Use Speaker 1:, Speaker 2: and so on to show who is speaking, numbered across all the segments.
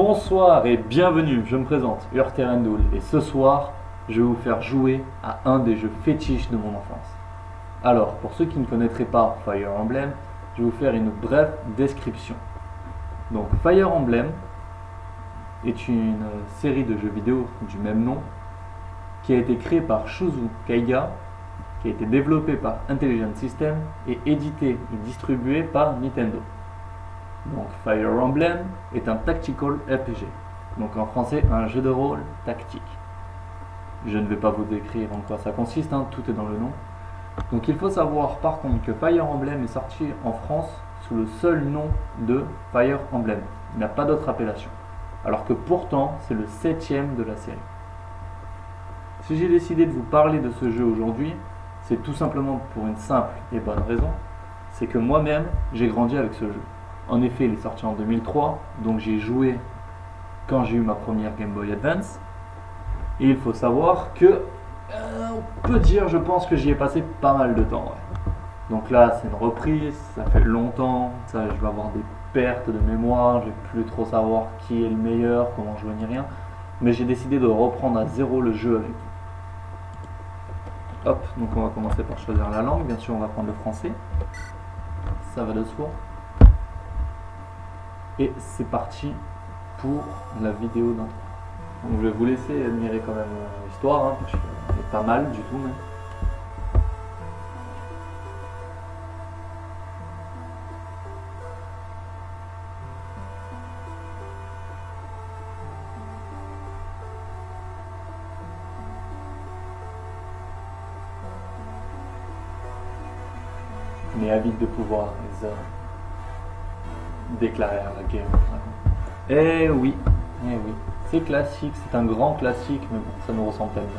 Speaker 1: Bonsoir et bienvenue, je me présente, Urterendul, et ce soir, je vais vous faire jouer à un des jeux fétiches de mon enfance. Alors, pour ceux qui ne connaîtraient pas Fire Emblem, je vais vous faire une brève description. Donc, Fire Emblem est une série de jeux vidéo du même nom qui a été créée par Shuzu Kaiga, qui a été développée par Intelligent System et édité et distribué par Nintendo. Donc Fire Emblem est un tactical RPG, donc en français un jeu de rôle tactique. Je ne vais pas vous décrire en quoi ça consiste, tout est dans le nom. Donc il faut savoir par contre que Fire Emblem est sorti en France sous le seul nom de Fire Emblem. Il n'a pas d'autre appellation. Alors que pourtant c'est le 7e de la série. Si j'ai décidé de vous parler de ce jeu aujourd'hui, c'est tout simplement pour une simple et bonne raison, c'est que moi-même j'ai grandi avec ce jeu. En effet, il est sorti en 2003, donc j'ai joué quand j'ai eu ma première Game Boy Advance. Et il faut savoir que, on peut dire, je pense que j'y ai passé pas mal de temps. Ouais. Donc là, c'est une reprise, ça fait longtemps, ça, je vais avoir des pertes de mémoire, je vais plus trop savoir qui est le meilleur, comment jouer ni rien. Mais j'ai décidé de reprendre à zéro le jeu avec vous. Hop, donc on va commencer par choisir la langue, bien sûr on va prendre le français, ça va de soi. Et c'est parti pour la vidéo d'intro. Donc je vais vous laisser admirer quand même l'histoire, parce qu'elle est pas mal du tout même. Mais avide de pouvoir, les hommes déclarer la guerre. Eh oui, c'est classique, c'est un grand classique, mais bon, ça nous ressemble tellement.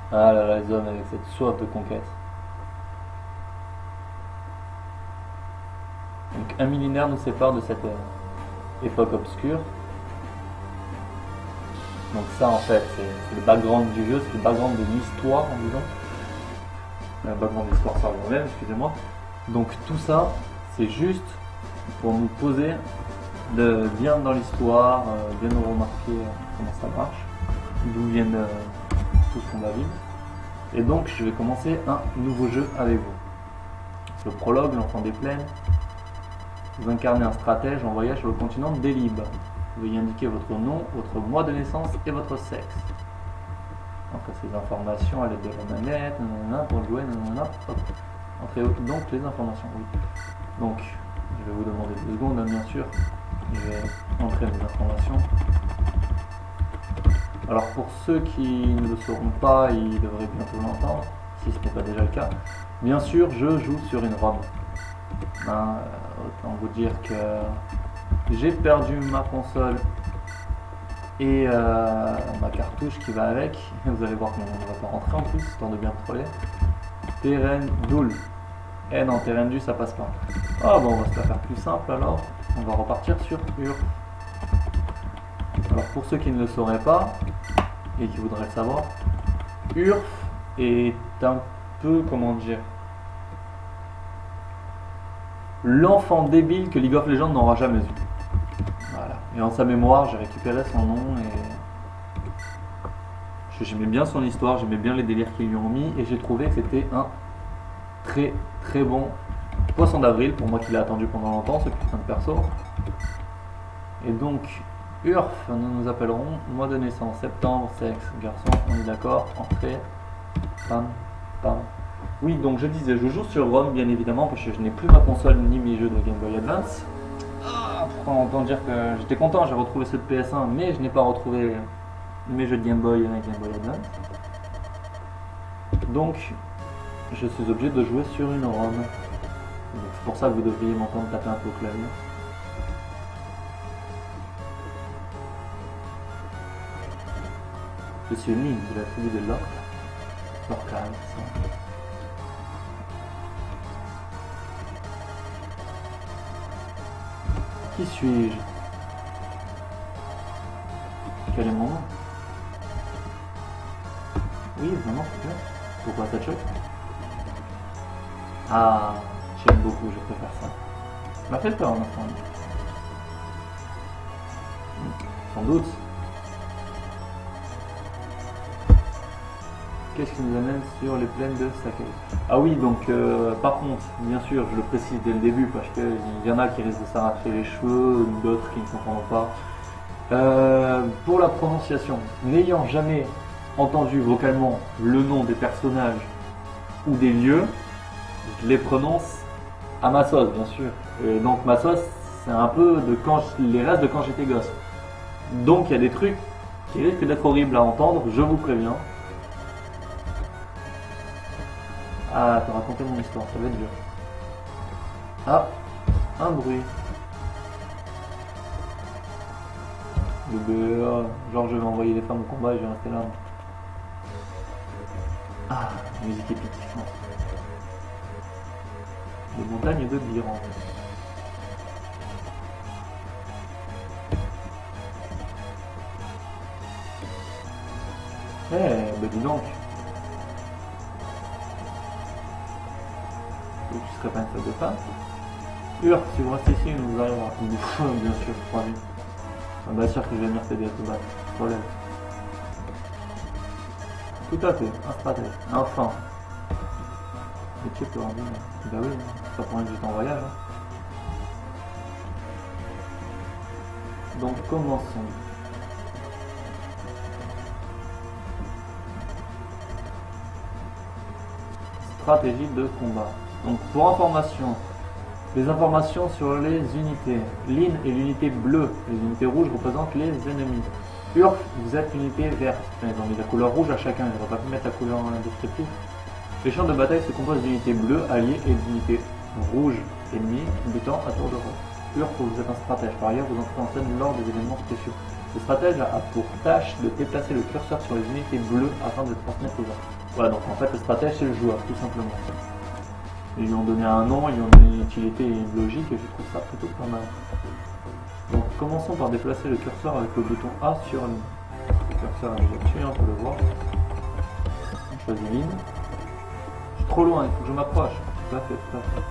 Speaker 1: Ah là là, les hommes avec cette soif de conquête. Donc un millénaire nous sépare de cette époque obscure. Donc ça en fait c'est le background du jeu, c'est le background de l'histoire en disant. Le background de l'histoire par moi-même, excusez-moi. Donc tout ça c'est juste pour nous poser bien dans l'histoire, bien nous remarquer comment ça marche, d'où viennent tout ce qu'on va vivre. Et donc je vais commencer un nouveau jeu avec vous. Le prologue, l'enfant des plaines. Vous incarnez un stratège en voyage sur le continent d'Elib. Vous y indiquez votre nom, votre mois de naissance et votre sexe. Après ces informations à l'aide de la manette, pour jouer, hop. Entrez donc les informations, oui. Donc je vais vous demander 2 secondes, bien sûr. Je vais entrer les informations. Alors pour ceux qui ne le sauront pas, ils devraient bientôt l'entendre, si ce n'est pas déjà le cas. Bien sûr, je joue sur une ROM. Autant vous dire que j'ai perdu ma console et ma cartouche qui va avec. Vous allez voir qu'on ne va pas rentrer en plus, histoire de bien troller. Terendul. Eh non, Terendul ça passe pas. Ah bon, on va se la faire plus simple alors. On va repartir sur Urf. Alors pour ceux qui ne le sauraient pas, et qui voudraient le savoir, Urf est un peu, comment dire, l'enfant débile que League of Legends n'aura jamais eu. Voilà. Et en sa mémoire, j'ai récupéré son nom et j'aimais bien son histoire, j'aimais bien les délires qu'ils lui ont mis et j'ai trouvé que c'était un très très bon poisson d'avril pour moi qui l'ai attendu pendant longtemps, ce putain de perso. Et donc Urf, nous appellerons mois de naissance, septembre, sexe, garçon, on est d'accord, entrée, pam, pam. Oui, donc je disais, je joue sur ROM bien évidemment, parce que je n'ai plus ma console ni mes jeux de Game Boy Advance. Autant dire que j'étais content, j'ai retrouvé ceux de PS1, mais je n'ai pas retrouvé mes jeux de Game Boy et Game Boy Advance. Donc, je suis obligé de jouer sur une ROM. C'est pour ça que vous devriez m'entendre taper un peu au clavier. Je suis Lynn de la tribu de Lorca. Lorca, ça. Qui suis-je? Quel est mon nom? Oui, vraiment, s'il te plaît. Pourquoi ça te choque? Ah, j'aime beaucoup, je préfère ça. Ça m'a fait peur, en enfant. Sans doute. Qu'est-ce qui nous amène sur les plaines de Sakai? Ah oui, donc par contre, bien sûr, je le précise dès le début parce qu'il y en a qui risquent de s'arracher les cheveux, d'autres qui ne comprendront pas. Pour la prononciation, n'ayant jamais entendu vocalement le nom des personnages ou des lieux, je les prononce à ma sauce, bien sûr. Et donc ma sauce, c'est un peu de les restes de quand j'étais gosse. Donc il y a des trucs qui risquent d'être horribles à entendre, je vous préviens. Ah, t'as raconté mon histoire, ça va être dur. Ah, un bruit. Genre je vais envoyer les femmes au combat et je vais rester là. Ah, musique épique. Les montagnes de Biran. Eh, bah dis donc. Tu serais pas une fête de femme? Urk, si vous restez ici, nous arrivera. Bien sûr, 3 vies. Bien sûr que je vais venir t'aider à te battre. Problème. Tout à fait, un stratège. Enfin. Métier peut en dire. Bah oui, c'est pas pour rien que j'étais en voyage. Hein. Donc commençons. Stratégie de combat. Donc pour information, les informations sur les unités. Lynn est l'unité bleue, les unités rouges représentent les ennemis. Urk, vous êtes l'unité verte. Ils ont mis la couleur rouge à chacun, ils n'auraient pas pu mettre la couleur descriptive. Les champs de bataille se composent d'unités bleues alliées et d'unités rouges ennemies, butant à tour de rôle. Urk, vous êtes un stratège. Par ailleurs, vous entrez en scène lors des événements spéciaux. Le stratège a pour tâche de déplacer le curseur sur les unités bleues afin de transmettre les ordres. Voilà, donc en fait le stratège c'est le joueur, tout simplement. Ils lui ont donné un nom, ils lui ont donné une utilité et une logique et je trouve ça plutôt pas mal. Donc commençons par déplacer le curseur avec le bouton A sur ligne. Le curseur est déjà dessus, on peut le voir. On choisit ligne. Je suis trop loin, il faut que je m'approche. Tout à fait, tout à fait.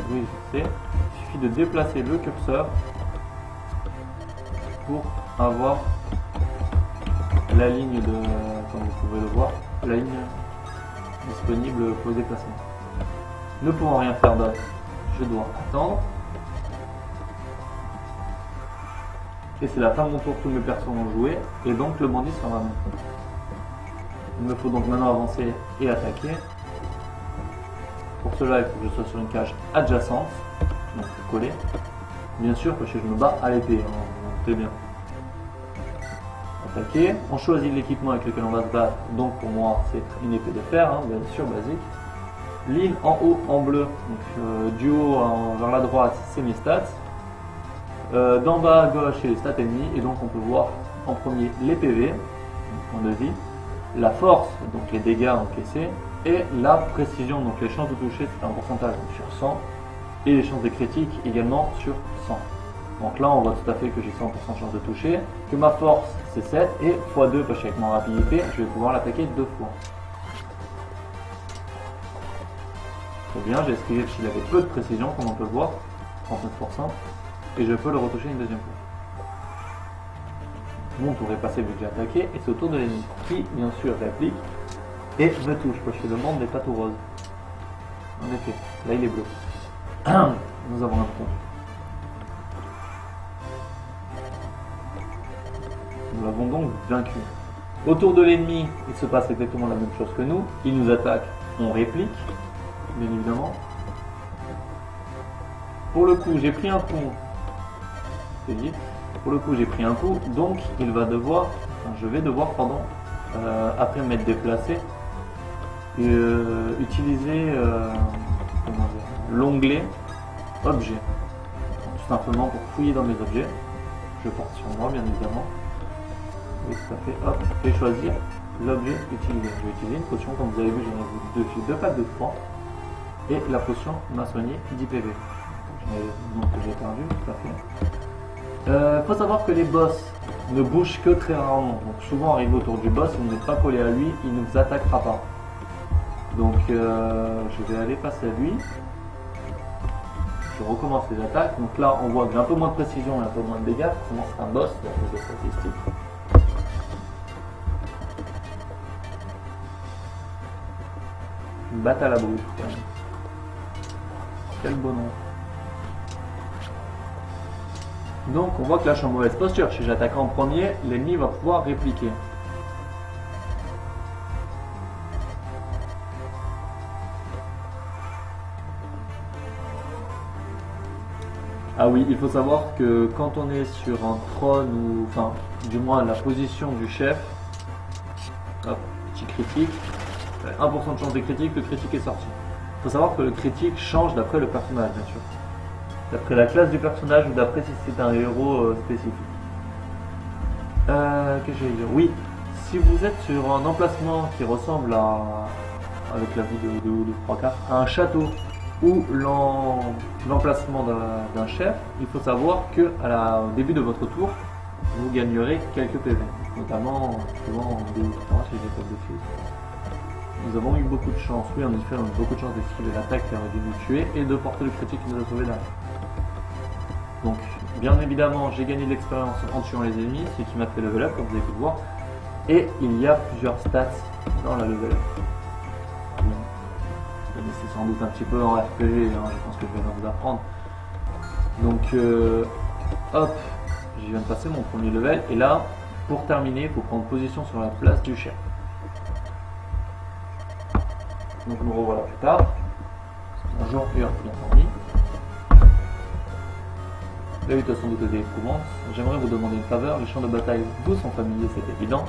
Speaker 1: Oui, je sais. Il suffit de déplacer le curseur pour avoir la ligne de, comme vous pouvez le voir, la ligne disponible pour le déplacement. Ne pouvant rien faire d'autre, je dois attendre. Et c'est la fin de mon tour, tous mes persos ont joué, et donc le bandit s'en va maintenant. Il me faut donc maintenant avancer et attaquer. Pour cela, il faut que je sois sur une cage adjacente, donc collée. Bien sûr, parce que je me bats à l'épée, hein, c'est bien. Attaquer, on choisit l'équipement avec lequel on va se battre, donc pour moi c'est une épée de fer, hein, bien sûr, basique. Ligne en haut en bleu, donc du haut vers la droite c'est mes stats. D'en bas à gauche c'est les stats ennemies, et donc on peut voir en premier les PV, points de vie, la force, donc les dégâts encaissés, et la précision, donc les chances de toucher c'est un pourcentage donc sur 100, et les chances de critique également sur 100. Donc là on voit tout à fait que j'ai 100% de chance de toucher, que ma force c'est 7, et x2 parce qu'avec ma rapidité je vais pouvoir l'attaquer 2 fois. Très bien, j'ai esquivé parce qu'il avait peu de précision, comme on peut le voir, 39%, et je peux le retoucher une deuxième fois. Mon tour est passé vu que j'ai attaqué, et c'est au tour de l'ennemi, qui bien sûr réplique, et me touche, parce que le monde n'est pas tout rose. En effet, là il est bleu. Nous avons un point. Nous l'avons donc vaincu. Autour de l'ennemi, il se passe exactement la même chose que nous, il nous attaque, on réplique. Bien évidemment. Pour le coup, j'ai pris un coup. C'est dit. Pour le coup, j'ai pris un coup, donc il va devoir, enfin, je vais devoir, pardon, après m'être déplacé, utiliser l'onglet objet. Tout simplement pour fouiller dans mes objets. Je porte sur moi, bien évidemment. Oui, tout à fait. Hop, et choisir l'objet utilisé. Je vais utiliser une potion, comme vous avez vu, j'ai deux packs de 3. Et la potion m'a soigné 10 PV. Donc j'ai perdu, tout à fait. Faut savoir que les boss ne bougent que très rarement. Donc souvent arrivé autour du boss, si vous n'êtes pas collé à lui, il ne vous attaquera pas. Donc je vais aller passer à lui. Je recommence les attaques. Donc là on voit que j'ai un peu moins de précision et un peu moins de dégâts. Comment c'est un boss, donc de statistiques. Une batte à la brute. Quel beau nom. Donc on voit que là je suis en mauvaise posture. Si j'attaque en premier, l'ennemi va pouvoir répliquer. Ah oui, il faut savoir que quand on est sur un trône ou enfin du moins la position du chef, hop, petit critique, 1% de chance de critique, le critique est sorti. Il faut savoir que le critique change d'après le personnage bien sûr. D'après la classe du personnage ou d'après si c'est un héros spécifique. Qu'est-ce que j'allais dire? Oui, si vous êtes sur un emplacement qui ressemble à, avec la vue de 3 quarts, à un château ou l'emplacement d'un chef, il faut savoir que au début de votre tour, vous gagnerez quelques PV, notamment souvent en D3 chez les écoles de fils. Nous avons eu beaucoup de chance, oui en effet, on a eu beaucoup de chance d'esquiver l'attaque qui aurait dû nous tuer et de porter le critique qui nous a sauvé derrière. Donc, bien évidemment, j'ai gagné de l'expérience en tuant les ennemis, ce qui m'a fait level up, comme vous avez pu le voir. Et il y a plusieurs stats dans la level up. Vous connaissez sans doute un petit peu en RPG, hein, je pense que je vais vous apprendre. Donc, hop, je viens de passer mon premier level. Et là, pour terminer, il faut prendre position sur la place du chef. Donc, nous revoilà plus tard. Bonjour, bien dormi. Salutations de TD Provence. J'aimerais vous demander une faveur. Les champs de bataille vous sont familiers, c'est évident.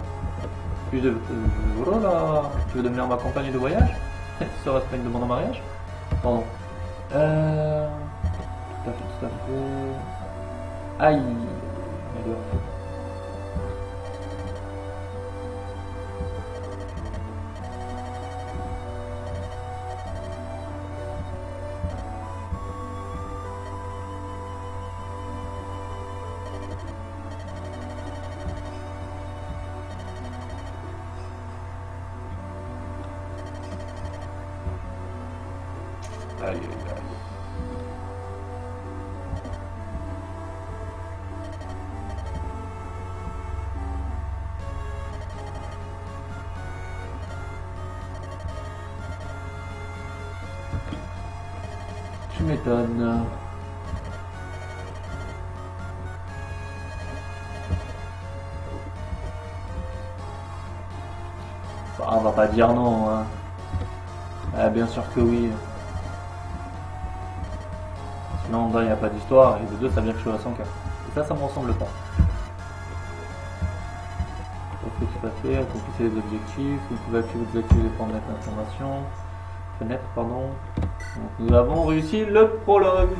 Speaker 1: Puis oh là, tu veux devenir ma compagne de voyage? Serait-ce pas une demande en mariage? Pardon. Tout à fait, tout à fait. Aïe. Aïe, aïe, aïe. Tu m'étonnes. Bah, on va pas dire non. Hein. Ah, bien sûr que oui. Sinon, il n'y a pas d'histoire. Et de deux, ça veut dire que je suis à 100 k. Et ça me ressemble pas. Tout à fait. Accomplissez les objectifs. Vous pouvez activer ou désactiver les fenêtres d'information. Fenêtre, pardon. Donc, nous avons réussi le prologue.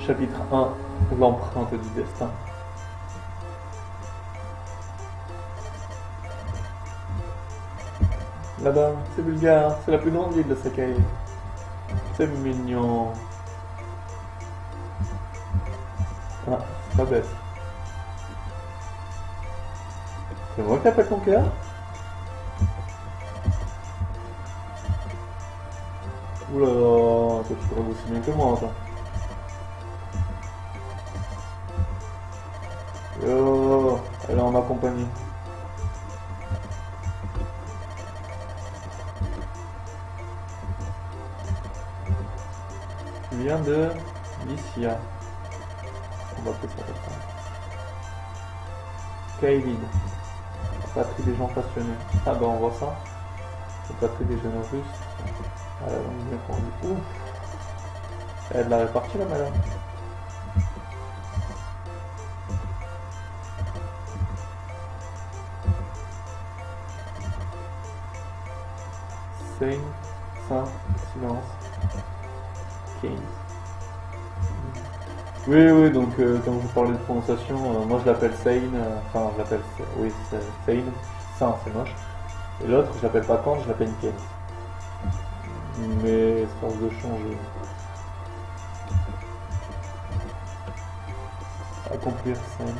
Speaker 1: Chapitre 1, l'empreinte du destin. Là-bas, c'est Bulgare, c'est la plus grande ville de Sakai. C'est mignon. Ah, c'est pas bête. C'est moi qui appelle ton cœur? Oula, toi tu pourrais aussi bien que moi, toi. Yo, elle est en ma compagnie. Tu viens de Lycia. On va appeler ça comme ça. Kaelin. Patrie des gens passionnés. Ah bah on voit ça. C'est patrie des jeunes russes. Ah là, on est bien conduit. Ouf. Elle a de la répartie là, madame. Seine, Saint, silence, Keynes. Oui, donc quand vous parlez de prononciation, moi je l'appelle Seine, enfin je l'appelle, oui, Seine, Saint c'est moche. Et l'autre, je l'appelle pas Kant, je l'appelle Keynes. Mais c'est force de changer. Accomplir Seine.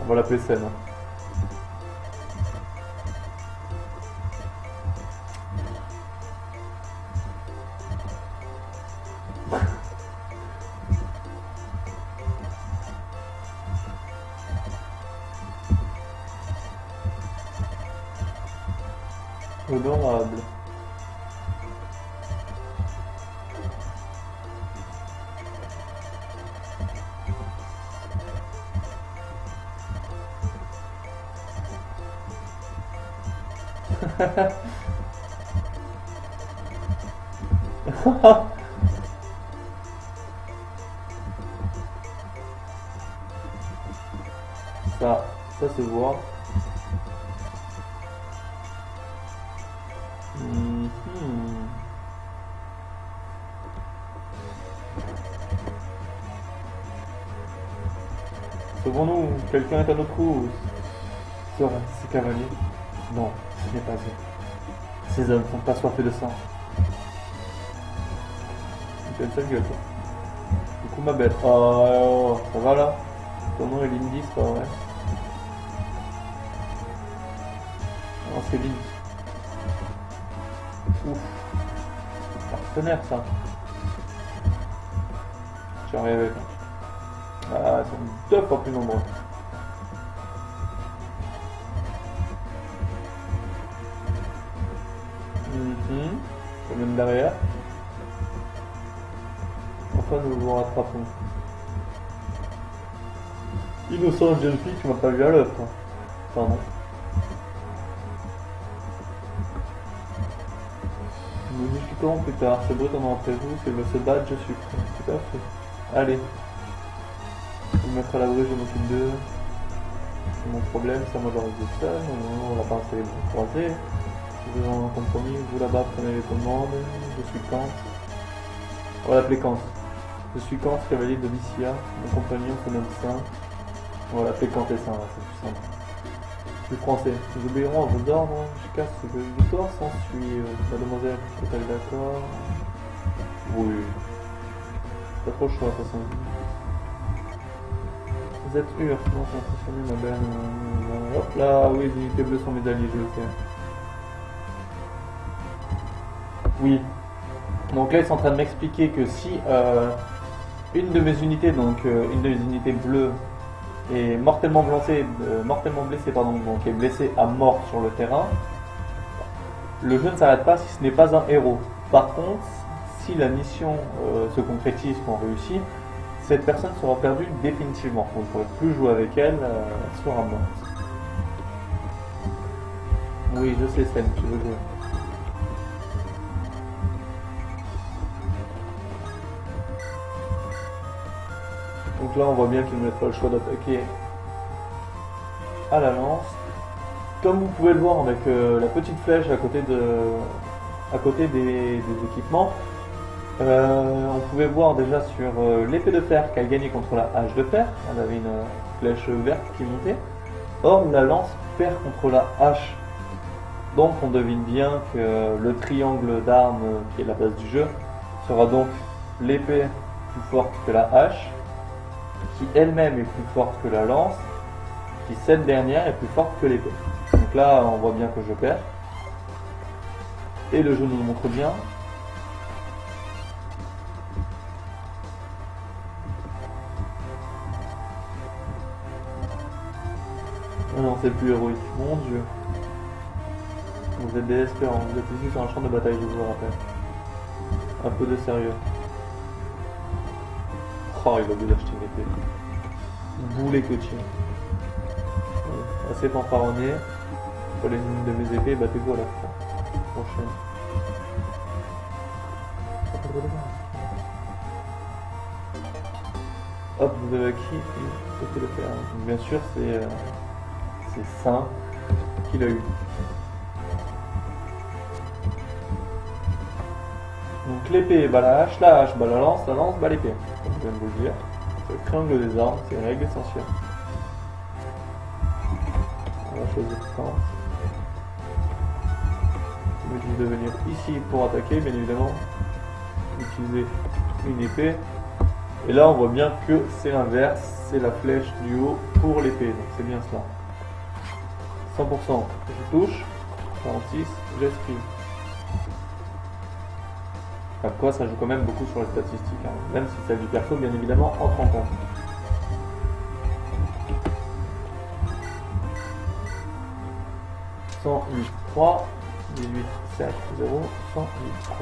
Speaker 1: On va l'appeler Seine. Honorable. Ça se voit. Sauvons-nous, quelqu'un est à notre cause. Ces cavaliers. Non, ce n'est pas eux. Ces hommes sont pas soifés de sang. T'as une seule gueule, toi. Du coup, ma belle. Oh, ça va là? Ton nom est Lindy, c'est pas vrai? Non, c'est Lindy. Ouf. Partenaire, ça. J'y arrivais. Ah, ils sont 2 fois plus nombreux. Je même derrière. Enfin, nous vous rattrapons. Innocente jeune fille, tu m'as pas vu à l'œuvre. Pardon. Nous discuterons plus tard. C'est beau d'en entrer vous. Si elle veut se battre, je suis prêt. Tout à fait. Allez. Je vais mettre à l'abri, je m'occupe d'eux. C'est mon problème, c'est à moi de rester seul. On va pas installer les croisés. Nous avons un compromis. Vous là-bas, prenez les commandes. Je suis Kant. On va l'appeler Kant. Je suis Kant, cavalier de Lycia. Mon compagnon se nomme Saint. On va l'appeler Kant et Saint, c'est plus simple. Plus français. Nous obéirons à vos ordres jusqu'à ce que le victoire s'ensuit. Mademoiselle, est-elle d'accord? Oui. Pas trop le choix, de toute façon. Vous êtes sûr, sinon c'est impressionné, ma belle. Hop là, oui, les unités bleues sont mes alliés, je le sais. Oui. Donc là, ils sont en train de m'expliquer que si une de mes unités, donc une des unités bleues, est mortellement blessée, donc est blessée à mort sur le terrain, le jeu ne s'arrête pas si ce n'est pas un héros. Par contre, si la mission se concrétise, qu'on réussit, cette personne sera perdue définitivement. Vous ne pourrez plus jouer avec elle, elle sera morte. Oui, je sais, Sven, tu veux jouer. Donc là, on voit bien qu'il ne met pas le choix d'attaquer à la lance. Comme vous pouvez le voir avec la petite flèche à côté des équipements, on pouvait voir déjà sur l'épée de fer qu'elle gagnait contre la hache de fer. Elle avait une flèche verte qui montait. Or, la lance perd contre la hache. Donc, on devine bien que le triangle d'armes qui est la base du jeu sera donc l'épée plus forte que la hache, qui elle-même est plus forte que la lance, qui cette dernière est plus forte que l'épée. Donc là, on voit bien que je perds. Et le jeu nous le montre bien. Ah non, c'est plus héroïque. Mon Dieu. Vous êtes désespérants. Vous êtes ici sur un champ de bataille, je vous le rappelle. Un peu de sérieux. Oh, il va bien acheter une épée. Boulet que tient. assez fanfaronné. Pour les lignes de mes épées, battez-vous à la fin. Prochaine. Hop, vous avez acquis une épée de fer. Donc, bien sûr, c'est Saint qui l'a eu. Donc l'épée, bah la hache, bah la lance, bah l'épée. Comme je viens de vous le dire. C'est le triangle des armes, c'est une règle essentielle. On va choisir quand. Il me dit de venir ici pour attaquer, bien évidemment. Utiliser une épée. Et là on voit bien que c'est l'inverse, c'est la flèche du haut pour l'épée, donc c'est bien cela. 100%, je touche, 46, j'esquive. Comme quoi ça joue quand même beaucoup sur les statistiques, hein. Même si celle du perso bien évidemment entre en compte. « 108, 3, 18, 7, 0, 108, 3. »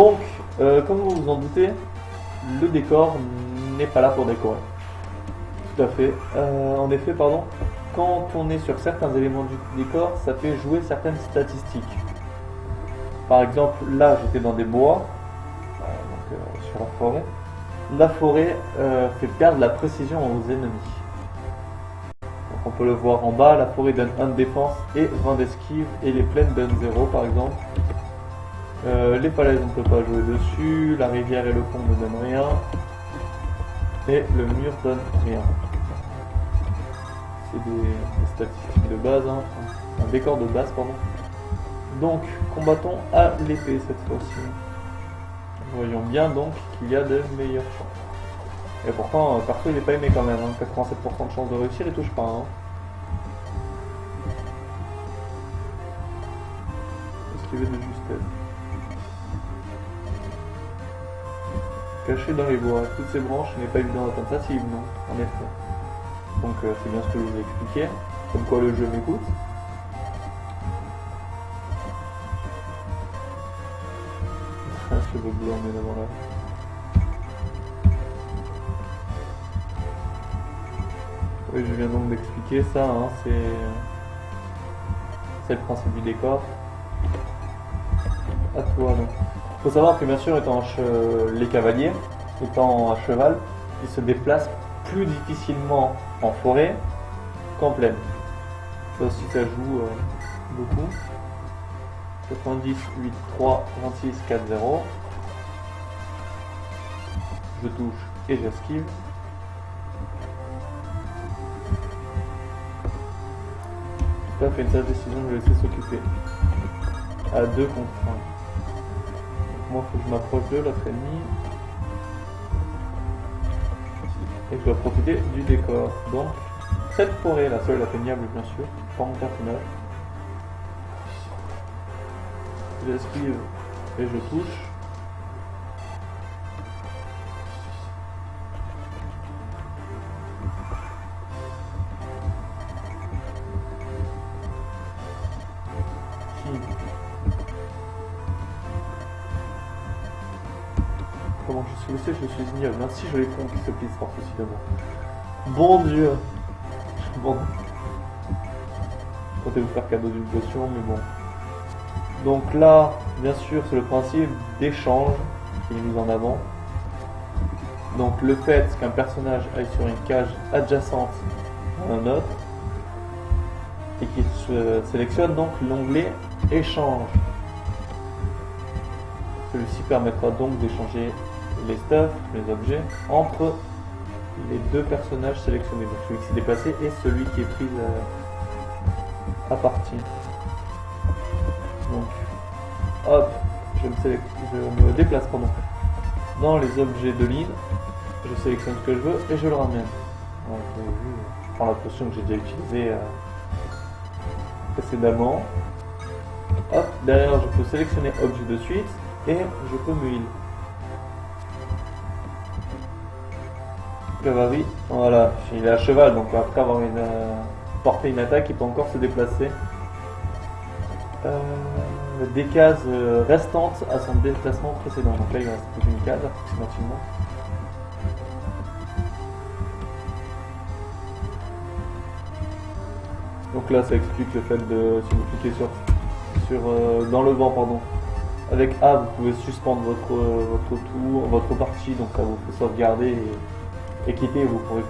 Speaker 1: Donc, comme vous vous en doutez, le décor n'est pas là pour décorer. Tout à fait. En effet, pardon, quand on est sur certains éléments du décor, ça fait jouer certaines statistiques. Par exemple, là j'étais dans des bois, sur la forêt. La forêt fait perdre la précision aux ennemis. Donc on peut le voir en bas, la forêt donne 1 de défense et 20 d'esquive, et les plaines donnent 0 par exemple. Les falaises on ne peut pas jouer dessus, la rivière et le pont ne donnent rien, et le mur donne rien. C'est des statistiques de base, hein. Un décor de base pardon. Donc combattons à l'épée cette fois-ci. Voyons bien donc qu'il y a de meilleures chances. Et pourtant perso il n'est pas aimé quand même, hein. 87% de chance de réussir, il touche pas. Hein. Esquiver de justesse. Caché dans les bois, toutes ces branches, il n'est pas évident d'atteindre ça, si non, en effet. Donc c'est bien ce que je vous ai expliqué, comme quoi le jeu m'écoute. Cheveux bleus en met devant là. Oui, je viens donc d'expliquer ça, hein, c'est le principe du décor. À toi donc. Il faut savoir que bien sûr, étant les cavaliers, étant à cheval, ils se déplacent plus difficilement en forêt qu'en plaine. Ça aussi, ça joue beaucoup. 90, 8, 3, 26, 4, 0. Je touche et j'esquive. J'ai pas fait une sage décision de le laisser s'occuper. À 2 contre 1. Moi, il faut que je m'approche de l'autre ennemi. Et je dois profiter du décor. Donc, cette forêt, la seule atteignable bien sûr, par mon personnage. J'esquive et je touche. Comment je suis blessé, je suis ignoble. Ainsi je les fonds qui se plient par ceci de moi. Bon Dieu. Bon. Je comptais vous faire cadeau d'une potion, mais bon. Donc là, bien sûr, c'est le principe d'échange qui est mis en avant. Donc le fait qu'un personnage aille sur une cage adjacente à un autre et qu'il se sélectionne donc l'onglet échange. Celui-ci permettra donc d'échanger les stuffs, les objets, entre les deux personnages sélectionnés. Donc celui qui s'est déplacé et celui qui est pris à partie. Donc, hop, je me déplace dans les objets de ligne, je sélectionne ce que je veux et je le ramène. Donc, je prends la potion que j'ai déjà utilisée précédemment. Hop, derrière je peux sélectionner objet de suite et je peux me heal. Cavalerie, voilà, il est à cheval donc après avoir porté une attaque il peut encore se déplacer. Des cases restantes à son déplacement précédent. Donc là il reste toute une case approximativement. Donc là, ça explique le fait de, si vous cliquez dans le vent, pardon, avec A, vous pouvez suspendre votre tour, votre partie, donc ça vous fait sauvegarder et quitter. Vous pourrez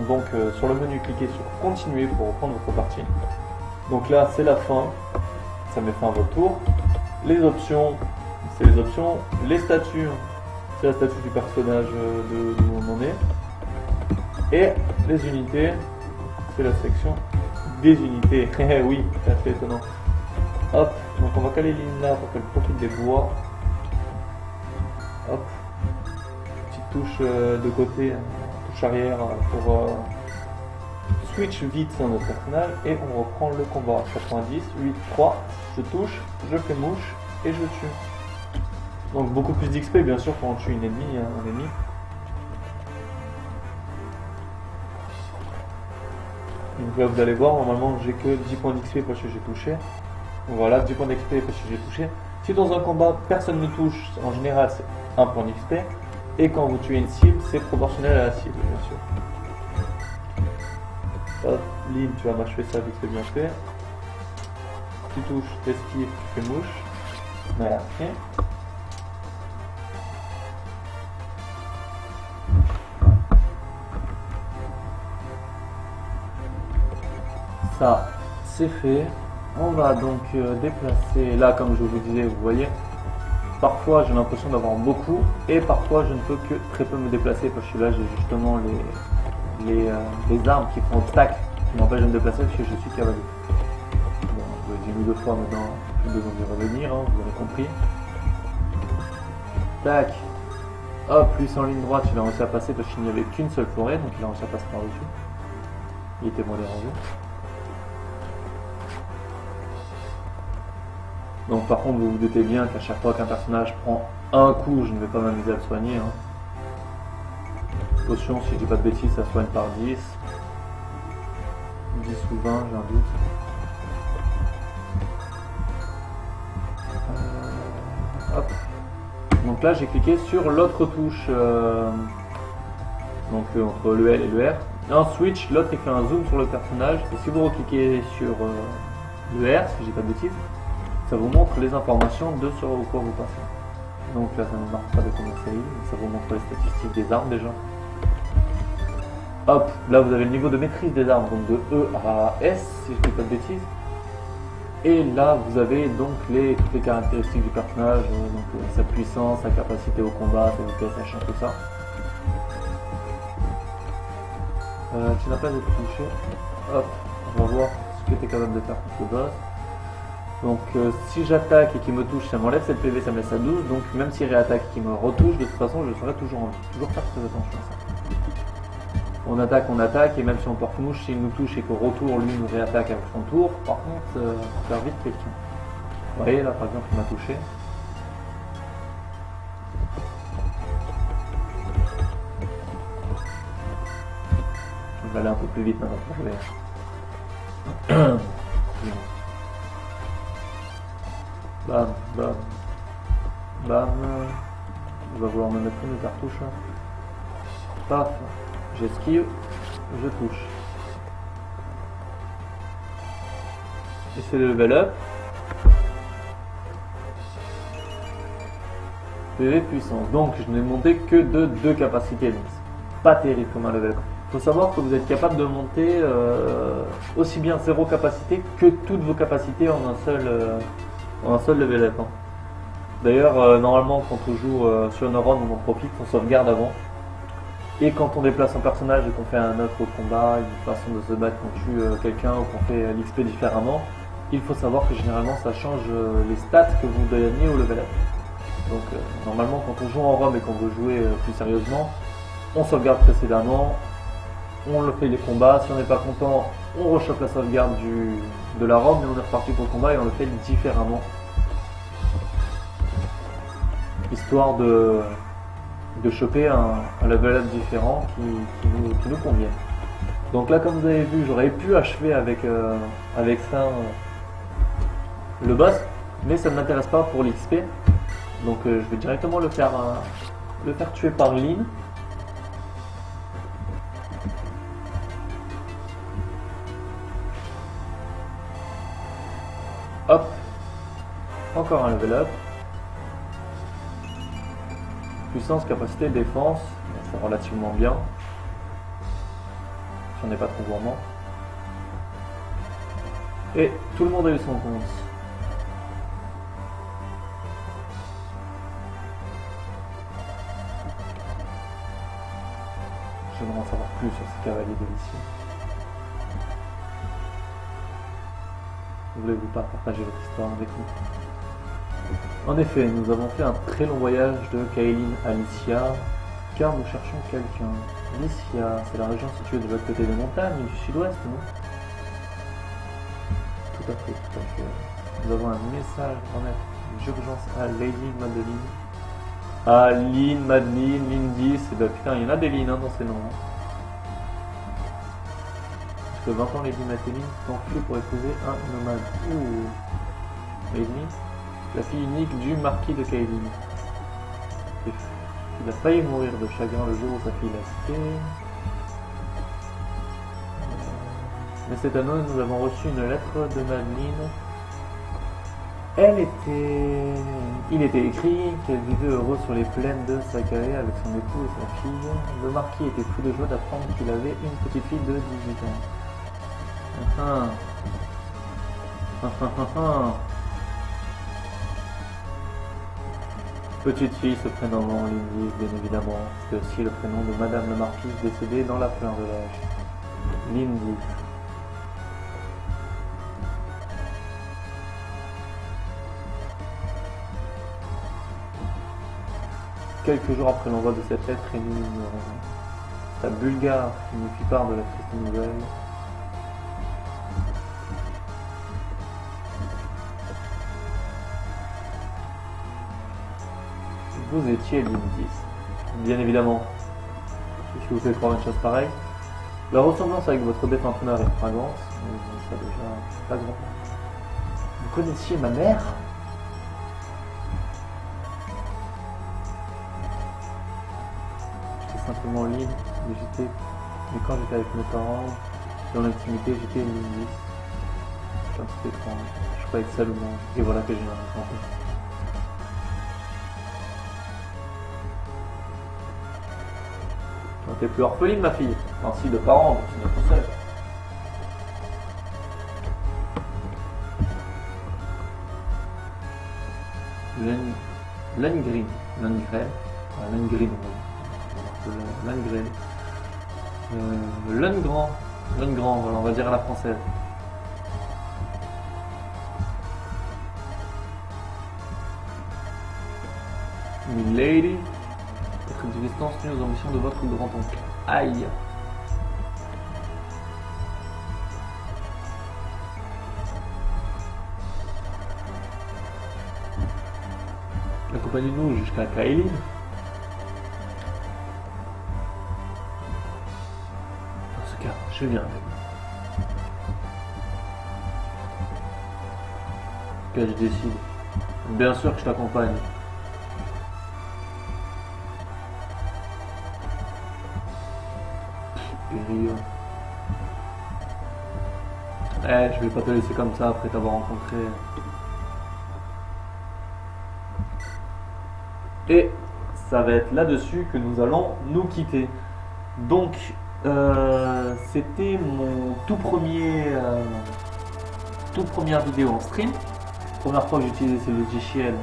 Speaker 1: donc sur le menu cliquer sur continuer pour reprendre votre partie. Donc là, c'est la fin, ça met fin à votre tour. Les options, c'est les options. Les statuts, c'est la statue du personnage d'où on en est. Et les unités, c'est la section des unités. Oui, c'est assez étonnant. Hop, donc on va caler les lignes là pour qu'elle profite des bois. Hop, petite touche de côté, touche arrière pour switch vite sur notre personnage et on reprend le combat. 90, 8, 3, je touche, je fais mouche et je tue. Donc beaucoup plus d'XP bien sûr quand on tue un ennemi. Donc là vous allez voir, normalement j'ai que 10 points d'XP parce que j'ai touché. Voilà, 10 points d'XP parce que j'ai touché. Si dans un combat personne ne touche, en général c'est 1 point d'XP. Et quand vous tuez une cible, c'est proportionnel à la cible bien sûr. Hop, Lynn, tu vas m'achever ça vite fait bien fait. Tu touches, t'esquives, tu fais mouche. Voilà, ok. Ça, c'est fait. On va donc déplacer, là comme je vous disais, vous voyez, parfois j'ai l'impression d'avoir beaucoup et parfois je ne peux que très peu me déplacer parce que là j'ai justement les armes qui font obstacle, qui m'empêchent de me déplacer parce que je suis cavalier. Bon, je l'ai dit 2 fois maintenant, plus besoin d'y revenir, hein, vous avez compris. Tac, hop, lui c'est en ligne droite, il a réussi à passer parce qu'il n'y avait qu'une seule forêt, donc il a réussi à passer par-dessus. Il était moins dérangé. Donc par contre vous vous doutez bien qu'à chaque fois qu'un personnage prend un coup, je ne vais pas m'amuser à le soigner. Potion, si je dis pas de bêtises, ça soigne par 10. 10 ou 20, j'ai un doute. Hop. Donc là j'ai cliqué sur l'autre touche, donc entre le L et le R. En switch, l'autre il fait un zoom sur le personnage. Et si vous recliquez sur le R, si je dis pas de bêtises, ça vous montre les informations de sur quoi vous passez. Donc là ça ne marque pas de combien ça y, ça vous montre les statistiques des armes déjà. Hop, là vous avez le niveau de maîtrise des armes, donc de E à S si je ne dis pas de bêtises. Et là vous avez donc toutes les caractéristiques du personnage, donc sa puissance, sa capacité au combat, sa vitesse, machin, tout ça. Tu n'as pas été touché. Hop, on va voir ce que tu es capable de faire contre le boss. Donc si j'attaque et qu'il me touche, ça m'enlève cette PV, ça me laisse à 12. Donc même s'il réattaque et qu'il me retouche, de toute façon je serai toujours en vie. Toujours faire très attention à ça. On attaque, et même si on porte mouche, s'il nous touche et qu'au retour lui nous réattaque avec son tour, par contre, faire vite quelqu'un. Vous voyez là par exemple il m'a touché. Je vais aller un peu plus vite maintenant pour jouer. Bam, bam, bam. Il va vouloir me mettre une cartouche. Paf, j'esquive, je touche. Et c'est le level up. PV puissance. Donc je n'ai monté que de 2 capacités. Donc c'est pas terrible comme un level up. Il faut savoir que vous êtes capable de monter aussi bien 0 capacité que toutes vos capacités en un seul level up. D'ailleurs, normalement, quand on joue sur une run, on en profite, on sauvegarde avant. Et quand on déplace un personnage et qu'on fait un autre combat, une façon de se battre, qu'on tue quelqu'un ou qu'on fait l'XP différemment, il faut savoir que généralement ça change les stats que vous gagnez au level up. Donc normalement, quand on joue en ROM et qu'on veut jouer plus sérieusement, on sauvegarde précédemment, on fait les combats. Si on n'est pas content, on rechoppe la sauvegarde de la ROM et on est reparti pour le combat et on le fait différemment. Histoire de choper un level up différent qui nous convient. Donc là, comme vous avez vu, j'aurais pu achever avec ça le boss, mais ça ne m'intéresse pas pour l'XP. Donc je vais directement le faire tuer par Lynn. encore un level up. Puissance, capacité, défense, c'est relativement bien. Si on n'est pas trop gourmand. Et tout le monde a eu son compte. J'aimerais en savoir plus sur ces cavaliers délicieux. Voulez-vous pas partager votre histoire avec nous? En effet, nous avons fait un très long voyage de Kaelin à Lycia, car nous cherchons quelqu'un. Lycia, c'est la région située de l'autre côté des montagnes, du sud-ouest, non? Tout à fait, tout à fait. Nous avons un message d'urgence à Lady Madeline. Ah, Lynn, Madeline, Lindy, c'est bah putain, il y en a des Lynn dans ces noms. Parce que 20 ans, Lady Madeline s'enfuit pour épouser un nomade. Ouh. Lady, la fille unique du marquis de Kaelin. Il a failli mourir de chagrin le jour où sa fille l'a quitté. Mais cette année, nous avons reçu une lettre de Madeline. Il était écrit qu'elle vivait heureuse sur les plaines de Sakae avec son époux et sa fille. Le marquis était fou de joie d'apprendre qu'il avait une petite fille de 18 ans. Petite fille se prénommant Lindy, bien évidemment. C'était aussi le prénom de Madame la Marquise décédée dans la fleur de l'âge. Lindy. Quelques jours après l'envoi de cette lettre, Rémi sa bulgare qui nous fit part de la triste nouvelle. Vous étiez Lindy. Bien évidemment. Si vous faites croire une chose pareille. La ressemblance avec votre défunt honneur est flagrante. Ça déjà flagrant. Vous connaissiez ma mère? Simplement libre, mais quand j'étais avec mes parents, dans l'intimité, j'étais une Lindy. C'est un petit étrange. Je croyais être seul au monde, et voilà que j'ai un enfant. T'es plus orpheline, ma fille. Ainsi de parents, tu n'es pas seul. Lengrin. Lundgren, voilà, on va dire à la française. Milady, votre existence nuit aux ambitions de votre grand-oncle. Aïe. Accompagnez-nous jusqu'à Kaelin. Je viens avec vous. Que je décide. Bien sûr que je t'accompagne. Je vais pas te laisser comme ça après t'avoir rencontré. Et ça va être là-dessus que nous allons nous quitter. Donc, c'était mon toute première vidéo en stream. Première fois que j'utilisais ce logiciel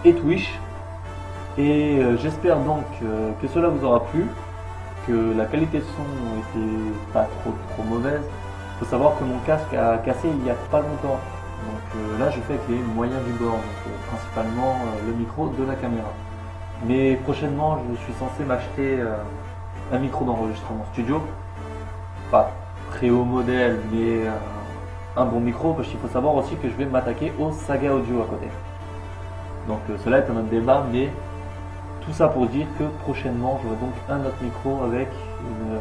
Speaker 1: et Twitch. Et j'espère donc que cela vous aura plu, que la qualité de son n'était pas trop mauvaise. Il faut savoir que mon casque a cassé il n'y a pas longtemps. Donc là je fais avec les moyens du bord, donc, principalement le micro de la caméra. Mais prochainement je suis censé m'acheter un micro d'enregistrement studio, pas très haut modèle, mais un bon micro, parce qu'il faut savoir aussi que je vais m'attaquer au Saga Audio à côté. Donc cela est un autre débat, mais tout ça pour dire que prochainement j'aurai donc un autre micro avec une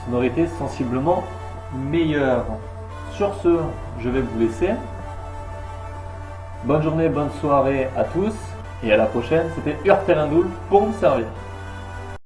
Speaker 1: sonorité sensiblement meilleure. Sur ce, je vais vous laisser. Bonne journée, bonne soirée à tous, et à la prochaine. C'était Urtelindoul pour me servir.